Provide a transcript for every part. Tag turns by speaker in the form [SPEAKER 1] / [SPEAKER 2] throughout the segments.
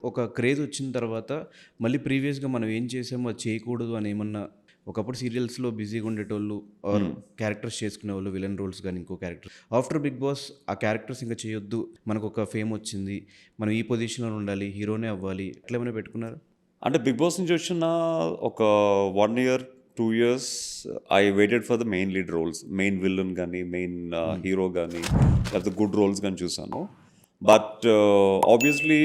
[SPEAKER 1] ఒక క్రేజ్ వచ్చిన తర్వాత మళ్ళీ ప్రీవియస్‌గా మనం ఏం చేసామో అది చేయకూడదు అని ఏమన్నా ఒకప్పుడు సీరియల్స్‌లో బిజీగా ఉండేటోళ్ళు ఆర్ క్యారెక్టర్స్ చేసుకునేవాళ్ళు విలన్ రోల్స్ గాని, ఇంకో క్యారెక్టర్. ఆఫ్టర్ 'బిగ్ బాస్' ఆ క్యారెక్టర్స్ ఇంక చేయొద్దు. మనకొక ఫేమ్ వచ్చింది. మనం ఈ పొజిషన్‌లో ఉండాలి. హీరోనే అవ్వాలి. అట్లా ఏమైనా పెట్టుకున్నారా?
[SPEAKER 2] అంటే 'బిగ్ బాస్' నుంచి వచ్చిన ఒక 1 year, 2 years I waited for the main lead roles. Main villain గానీ, మెయిన్ హీరో గానీ, లేకపోతే గుడ్ రోల్స్ గానీ చూసాను. బట్ ఆబ్వియస్లీ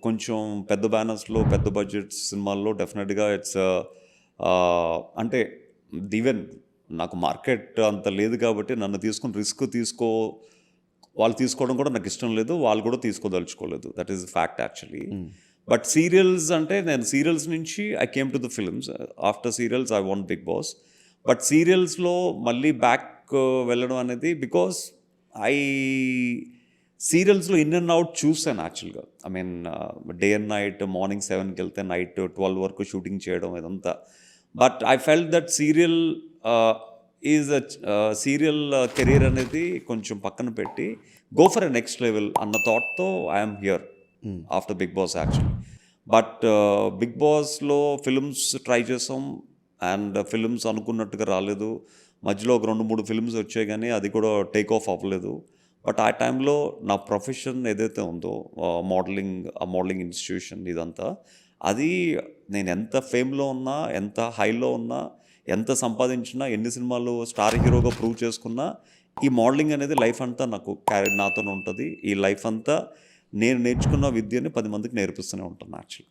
[SPEAKER 2] కొంచెం పెద్ద బ్యానర్స్‌లో, పెద్ద బడ్జెట్ సినిమాల్లో డెఫినెట్‌గా ఇట్స్ అంటే ఈవెన్ నాకు మార్కెట్ అంత లేదు కాబట్టి నన్ను తీసుకొని రిస్క్ వాళ్ళు తీసుకోవడం కూడా నాకు ఇష్టం లేదు. వాళ్ళు కూడా తీసుకోదలుచుకోలేదు. That is fact actually. But serials అంటే నేను సీరియల్స్ నుంచి I came to the films. After serials I want 'big boss'. But సీరియల్స్‌లో మళ్ళీ బ్యాక్ వెళ్ళడం అనేది బికాస్ ఐ సీరియల్స్‌లో ఇన్ అండ్ అవుట్ చూసాను యాక్చువల్‌గా. I mean day and night morning 7కి వెళ్తే నైట్ 12 వరకు షూటింగ్ చేయడం ఇదంతా. But I felt that serial career అనేది కొంచెం పక్కన పెట్టి go for a next level అన్న థాట్తో I'm here after 'big boss' actually. But 'big బాస్'లో ఫిల్మ్స్ ట్రై చేసాం అండ్ ఫిల్మ్స్ అనుకున్నట్టుగా రాలేదు. మధ్యలో ఒక 2-3 ఫిల్మ్స్ వచ్చాయి కానీ అది కూడా టేక్ ఆఫ్ అవ్వలేదు. బట్ ఆ టైంలో నా ప్రొఫెషన్ ఏదైతే ఉందో మోడలింగ్ ఇన్స్టిట్యూషన్ ఇదంతా, అది నేను ఎంత ఫేమ్లో ఉన్నా, ఎంత హైలో ఉన్నా, ఎంత సంపాదించినా, ఎన్ని సినిమాలు స్టార్ హీరోగా ప్రూవ్ చేసుకున్నా, ఈ మోడలింగ్ అనేది లైఫ్ అంతా నాతోనే ఉంటుంది. ఈ లైఫ్ అంతా నేను నేర్చుకున్న విద్యని 10 మందికి నేర్పిస్తూనే ఉంటాను యాక్చువల్లీ.